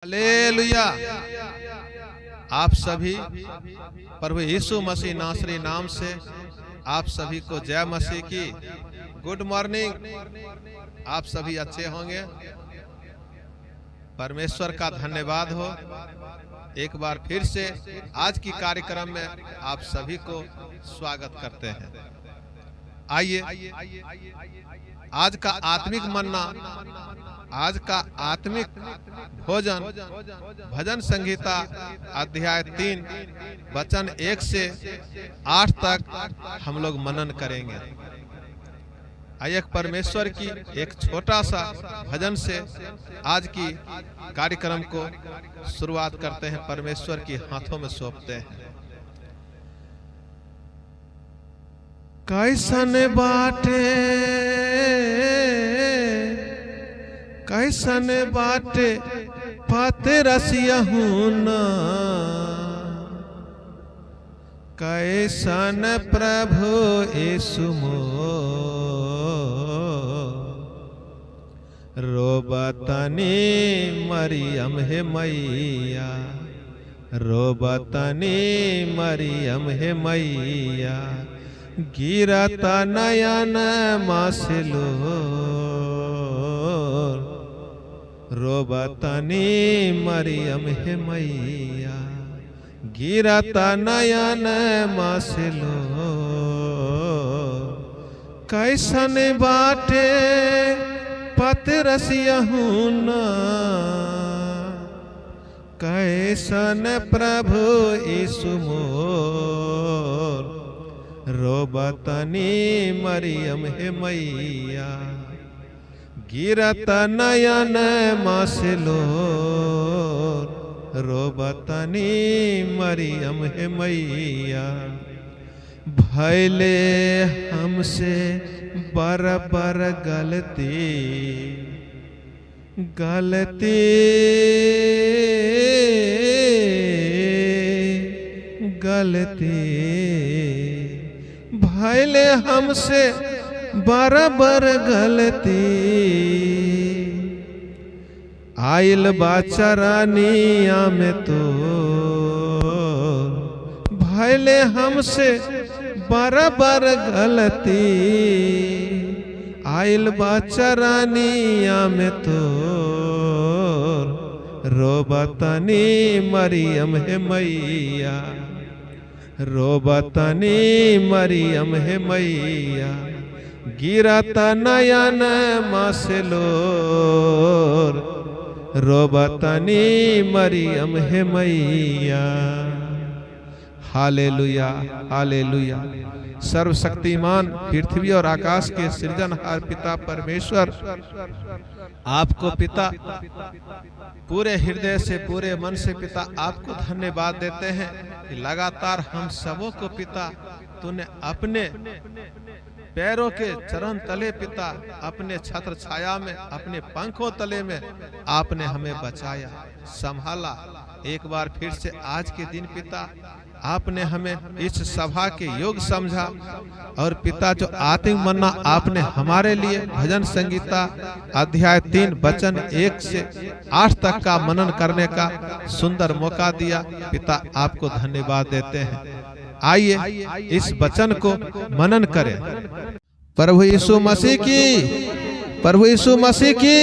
Hallelujah. आप सभी प्रभु यीशु मसीह नासरी नाम से आप सभी को जय मसीह की गुड मॉर्निंग। आप सभी अच्छे होंगे। परमेश्वर का धन्यवाद हो। एक बार फिर से आज की कार्यक्रम में आप सभी को स्वागत करते हैं। आइए आज का आत्मिक मन्ना, आज का आत्मिक भोजन भजन संहिता अध्याय 3 वचन 1 से 8 तक हम लोग मनन करेंगे। आइए परमेश्वर की एक छोटा सा भजन से आज की कार्यक्रम को शुरुआत करते हैं। परमेश्वर के हाथों में सौंपते हैं। कैसन बाटे कैसन बाटे पाते रसिया ना, कैसन प्रभु यीशु रोबतनी मरियम हे मैया, रोबतनी मरियम हे मैया, गिरता नयन मासलो, रोबतनी मरियम हे मैया, गिरता नयन मासलो। कैसन बाटे पतरसिया ना, कैसन प्रभु यीशु मोर, रोबतनी मरियम हे मैया, गिरत नयन मासलो, रोबतनी मरियम हे मैया। भैले हमसे बराबर गलती गलती गलती, भैले हमसे बराबर गलती, आइल बाचरानिया में तो, भैले हमसे बराबर गलती, आइल बाचरानिया में तो, रोबतनी मरियम हे मैया, रोबतनी मरियम हे मैया, गिरता नयन मासलो, रोबतनी मरियम हे मैया। Hallelujah hallelujah. सर्वशक्तिमान पृथ्वी और आकाश के सृजनहार पिता परमेश्वर आपको पिता पूरे हृदय से पूरे मन से पिता आपको धन्यवाद देते हैं कि लगातार हम सबों को पिता तूने अपने पैरों के चरण तले पिता, अपने छत्र छाया में, अपने पंखों तले में आपने हमें बचाया, संभाला। एक बार फिर से आज के दिन पिता आपने हमें इस सभा के योग समझा और पिता जो आत्मिक मन्ना आपने हमारे लिए भजन संगीता अध्याय 3 वचन 1 से 8 तक का मनन करने का सुंदर मौका दिया। पिता आपको धन्यवाद देते हैं। आइए इस वचन को मनन करें। प्रभु यीशु मसीह की, प्रभु यीशु मसीह की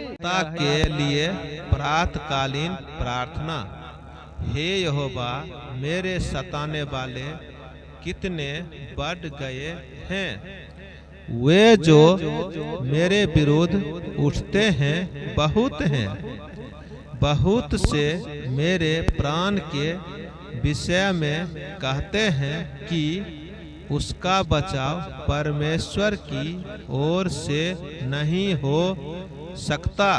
पिता के लिए प्रातःकालीन प्रार्थना। हे यहोवा, मेरे सताने वाले कितने बढ़ गए हैं, वे जो मेरे विरुद्ध उठते हैं बहुत हैं, बहुत से मेरे प्राण के विषय में कहते हैं कि उसका बचाव परमेश्वर की ओर से नहीं हो सकता।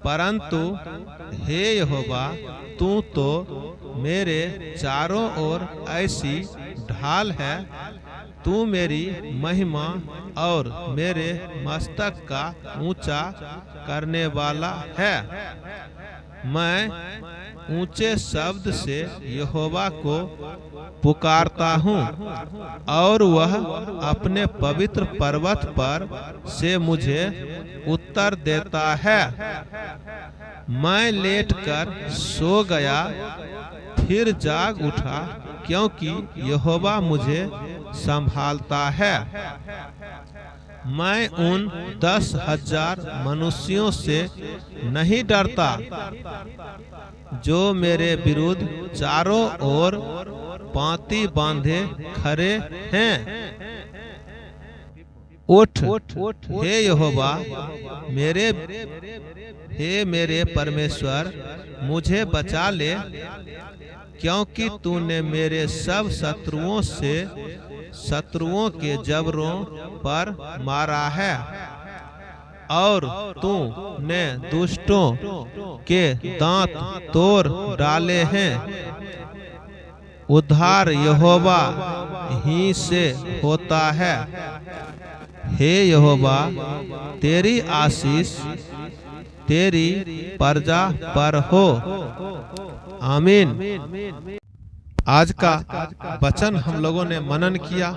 परंतु हे यहोवा, तू तो मेरे चारों ओर ऐसी ढाल है, तू मेरी महिमा और मेरे मस्तक का ऊंचा करने वाला है। मैं ऊंचे शब्द से यहोवा को पुकारता हूँ और वह अपने पवित्र पर्वत पर से मुझे उत्तर देता है। मैं लेटकर सो गया, फिर जाग उठा, क्योंकि यहोवा मुझे संभालता है। मैं उन 10,000 मनुष्यों से नहीं डरता जो मेरे विरुद्ध चारों ओर पांति बांधे खड़े हैं। उठ हे यहोवा, हे मेरे परमेश्वर, मुझे बचा ले, क्योंकि तूने मेरे सब शत्रुओं के जबरों पर मारा है और तूने दुष्टों के दांत तोड़ डाले हैं। उद्धार यहोवा ही से होता है। हे यहोवा, तेरी आशीष तेरी प्रजा पर हो। आमीन। आज का वचन हम लोगों ने मनन किया।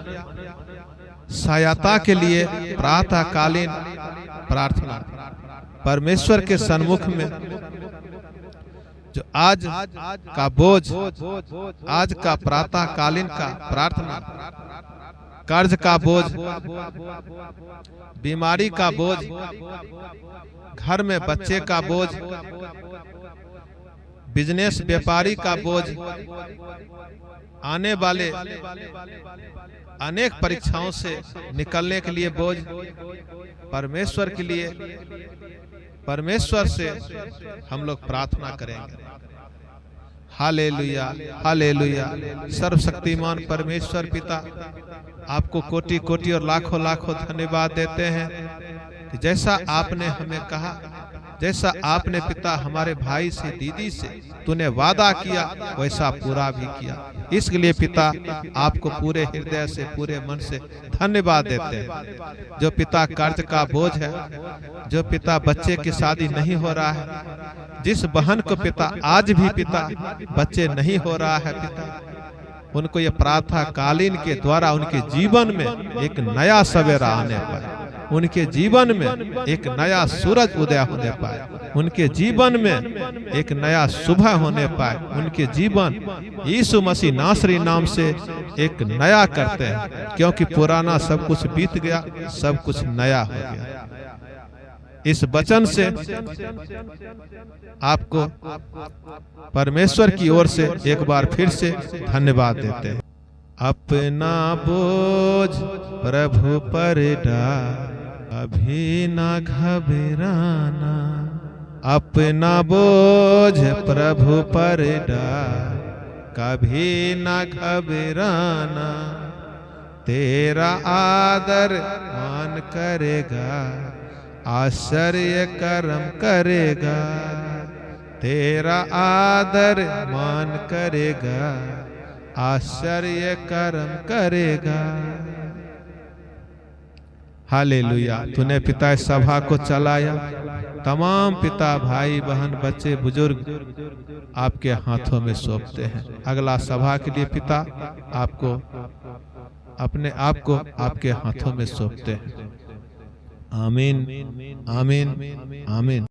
सहायता के लिए प्रातःकालीन प्रार्थना परमेश्वर के सन्मुख में जो आज का बोझ, आज का प्रातःकालीन का प्रार्थना, कर्ज का बोझ, बीमारी का बोझ, घर में बच्चे का बोझ, बिजनेस व्यापारी का बोझ, आने वाले अनेक परीक्षाओं से निकलने के लिए बोझ, परमेश्वर के लिए, परमेश्वर से हम लोग प्रार्थना करेंगे। Hallelujah, hallelujah. सर्वशक्तिमान परमेश्वर पिता, आपको कोटि कोटि और लाखों लाखों धन्यवाद देते हैं कि जैसा आपने हमें कहा, जैसा आपने पिता हमारे भाई से, दीदी से तूने वादा किया, वैसा पूरा भी किया। इसके लिए पिता आपको पूरे हृदय से, पूरे मन से धन्यवाद देते हैं। जो पिता कर्ज का बोझ है, जो पिता बच्चे की शादी नहीं हो रहा है, जिस बहन को पिता आज भी पिता बच्चे नहीं हो रहा है, पिता उनको ये प्रातःकालीन के द्वारा उनके जीवन में एक नया सवेरा आने पाए, उनके जीवन में एक नया सूरज उदय होने पाए, उनके जीवन में एक नया सुबह होने पाए, उनके जीवन यीशु मसीह नासरी नाम से एक नया करते हैं, क्योंकि पुराना सब कुछ बीत गया, सब कुछ नया हो गया। इस वचन से आपको परमेश्वर की ओर से एक बार फिर से धन्यवाद देते हैं। अपना बोझ प्रभु पर डाल, कभी ना घबराना। अपना बोझ प्रभु पर डाल, कभी ना घबराना। तेरा आदर मान करेगा, आश्चर्य कर्म करेगा। तेरा आदर मान करेगा, आश्चर्य कर्म करेगा। हालेलुया। तूने पिता इस सभा को चलाया, तमाम पिता, भाई, बहन, बच्चे, बुजुर्ग आपके हाथों में सौंपते हैं। अगला सभा के लिए पिता आपको अपने आप को आपके हाथों में सौंपते हैं। आमीन, आमीन, आमीन।